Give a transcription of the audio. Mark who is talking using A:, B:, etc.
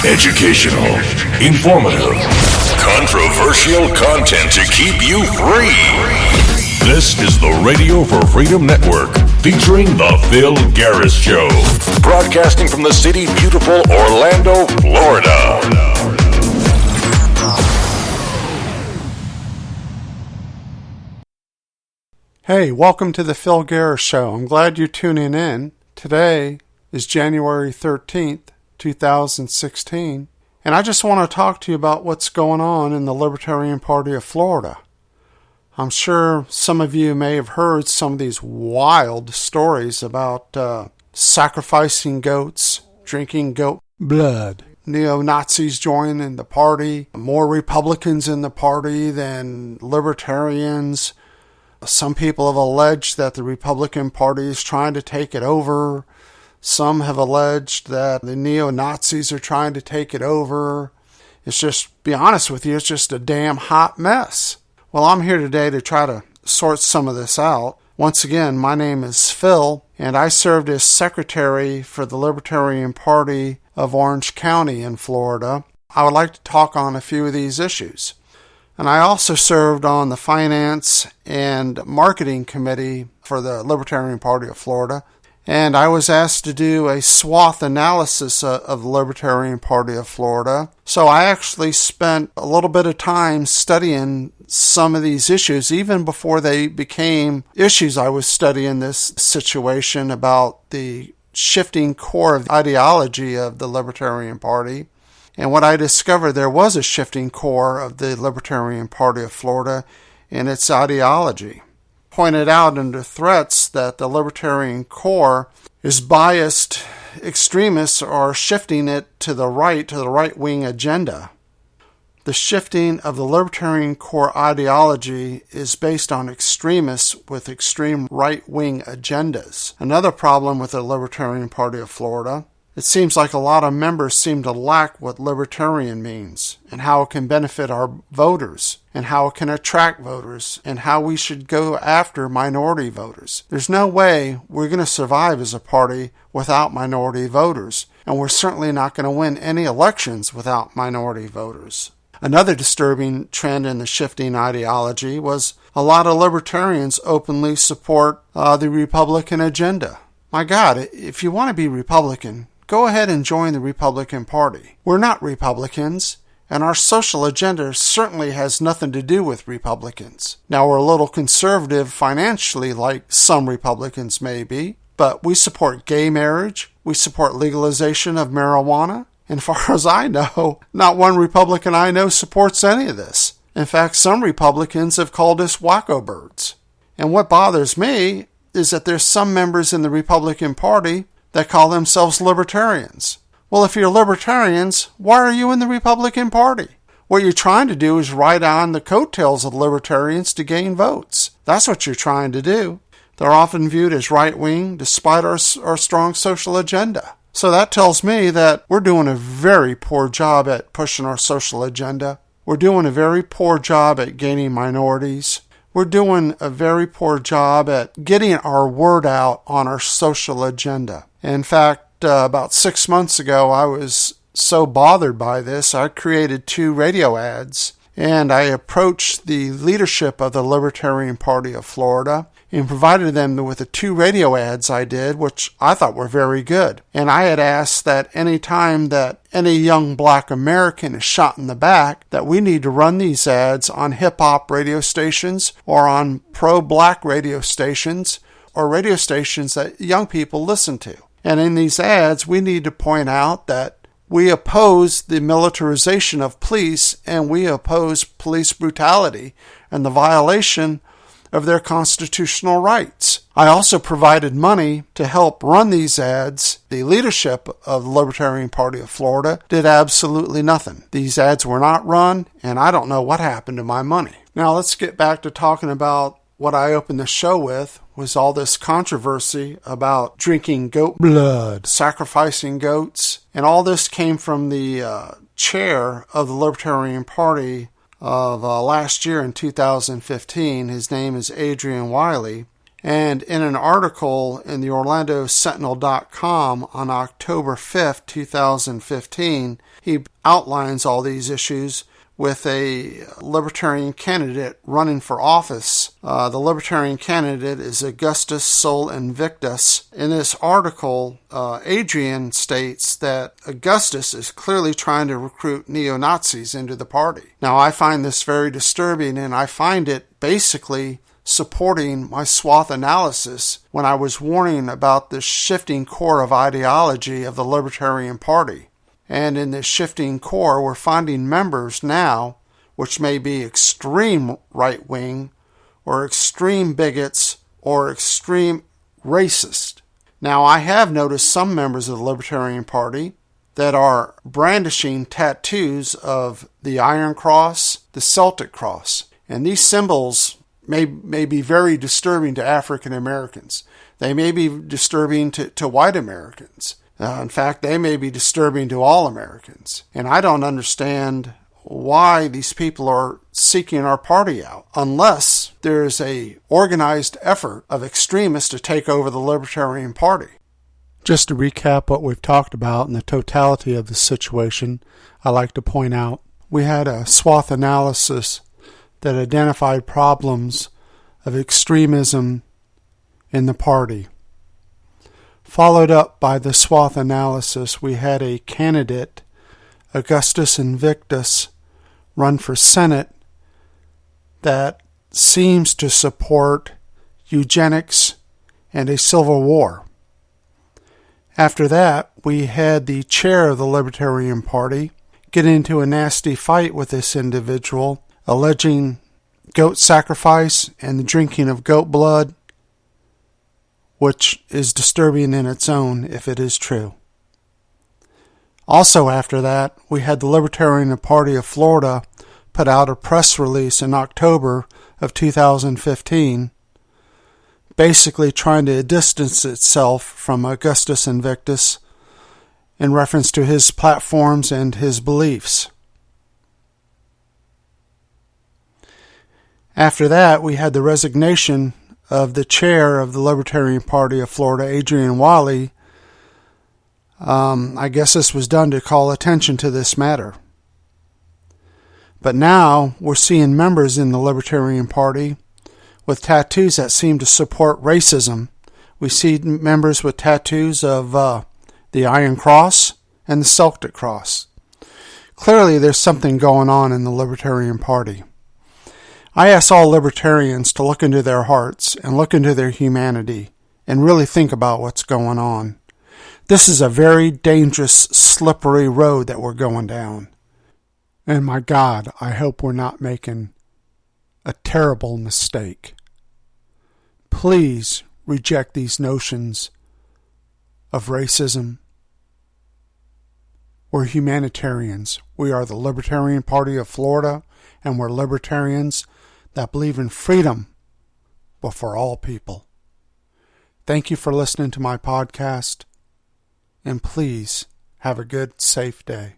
A: Educational, informative, controversial content to keep you free. This is the Radio for Freedom Network, featuring The Phil Garris Show. Broadcasting from the city beautiful Orlando, Florida.
B: Hey, welcome to The Phil Garris Show. I'm glad you're tuning in. Today is January 13th, 2016, and I just want to talk to you about what's going on in the Libertarian Party of Florida. I'm sure some of you may have heard some of these wild stories about sacrificing goats, drinking goat blood, neo-Nazis joining the party, more Republicans in the party than libertarians. Some people have alleged that the Republican Party is trying to take it over. Some have alleged that the neo-Nazis are trying to take it over. It's just, be honest with you, it's just a damn hot mess. Well, I'm here today to try to sort some of this out. Once again, my name is Phil, and I served as secretary for the Libertarian Party of Orange County in Florida. I would like to talk on a few of these issues. And I also served on the Finance and Marketing Committee for the Libertarian Party of Florida. And I was asked to do a SWOT analysis of the Libertarian Party of Florida. So I actually spent a little bit of time studying some of these issues, even before they became issues. I was studying this situation about the shifting core of ideology of the Libertarian Party. And what I discovered, there was a shifting core of the Libertarian Party of Florida in its ideology. Pointed out under threats that the Libertarian core is biased extremists are shifting it to the right-wing agenda. The shifting of the Libertarian core ideology is based on extremists with extreme right-wing agendas. Another problem with the Libertarian Party of Florida, it seems like a lot of members seem to lack what libertarian means and how it can benefit our voters and how it can attract voters and how we should go after minority voters. There's no way we're going to survive as a party without minority voters, and we're certainly not going to win any elections without minority voters. Another disturbing trend in the shifting ideology was a lot of libertarians openly support the Republican agenda. My God, if you want to be Republican, go ahead and join the Republican Party. We're not Republicans, and our social agenda certainly has nothing to do with Republicans. Now, we're a little conservative financially, like some Republicans may be, but we support gay marriage, we support legalization of marijuana, and as far as I know, not one Republican I know supports any of this. In fact, some Republicans have called us wacko birds. And what bothers me is that there's some members in the Republican Party that call themselves libertarians. Well, if you're libertarians, why are you in the Republican Party? What you're trying to do is ride on the coattails of libertarians to gain votes. That's what you're trying to do. They're often viewed as right-wing despite our strong social agenda. So that tells me that we're doing a very poor job at pushing our social agenda. We're doing a very poor job at gaining minorities. We're doing a very poor job at getting our word out on our social agenda. In fact, about 6 months ago, I was so bothered by this, I created 2 radio ads, and I approached the leadership of the Libertarian Party of Florida and provided them with the 2 radio ads I did, which I thought were very good. And I had asked that any time that any young black American is shot in the back, that we need to run these ads on hip-hop radio stations or on pro-black radio stations or radio stations that young people listen to. And in these ads, we need to point out that we oppose the militarization of police and we oppose police brutality and the violation of their constitutional rights. I also provided money to help run these ads. The leadership of the Libertarian Party of Florida did absolutely nothing. These ads were not run, and I don't know what happened to my money. Now let's get back to talking about what I opened the show with, was all this controversy about drinking goat blood, sacrificing goats, and all this came from the chair of the Libertarian Party of last year in 2015. His name is Adrian-Wyllie, And in an article in the OrlandoSentinel.com on October 5th, 2015, he outlines all these issues with a Libertarian candidate running for office. The Libertarian candidate is Augustus Sol Invictus. In this article, Adrian states that Augustus is clearly trying to recruit neo-Nazis into the party. Now, I find this very disturbing, and I find it basically supporting my SWOT analysis when I was warning about the shifting core of ideology of the Libertarian Party. And in this shifting core, we're finding members now, which may be extreme right-wing, or extreme bigots, or extreme racist. Now, I have noticed some members of the Libertarian Party that are brandishing tattoos of the Iron Cross, the Celtic Cross. And these symbols may be very disturbing to African Americans. They may be disturbing to white Americans. In fact, they may be disturbing to all Americans. And I don't understand why these people are seeking our party out, unless there is a organized effort of extremists to take over the Libertarian Party. Just to recap what we've talked about in the totality of the situation, I like to point out we had a SWOT analysis that identified problems of extremism in the party. Followed up by the SWOT analysis, we had a candidate, Augustus Invictus, run for Senate that seems to support eugenics and a civil war. After that, we had the chair of the Libertarian Party get into a nasty fight with this individual, alleging goat sacrifice and the drinking of goat blood, which is disturbing in its own if it is true. Also after that, we had the Libertarian Party of Florida put out a press release in October of 2015, basically trying to distance itself from Augustus Invictus in reference to his platforms and his beliefs. After that, we had the resignation of the chair of the Libertarian Party of Florida, Adrian-Wyllie. I guess this was done to call attention to this matter. But now we're seeing members in the Libertarian Party with tattoos that seem to support racism. We see members with tattoos of the Iron Cross and the Celtic Cross. Clearly there's something going on in the Libertarian Party. I ask all libertarians to look into their hearts and look into their humanity and really think about what's going on. This is a very dangerous, slippery road that we're going down. And my God, I hope we're not making a terrible mistake. Please reject these notions of racism. We're humanitarians. We are the Libertarian Party of Florida, and we're libertarians that believe in freedom, but for all people. Thank you for listening to my podcast, and please have a good, safe day.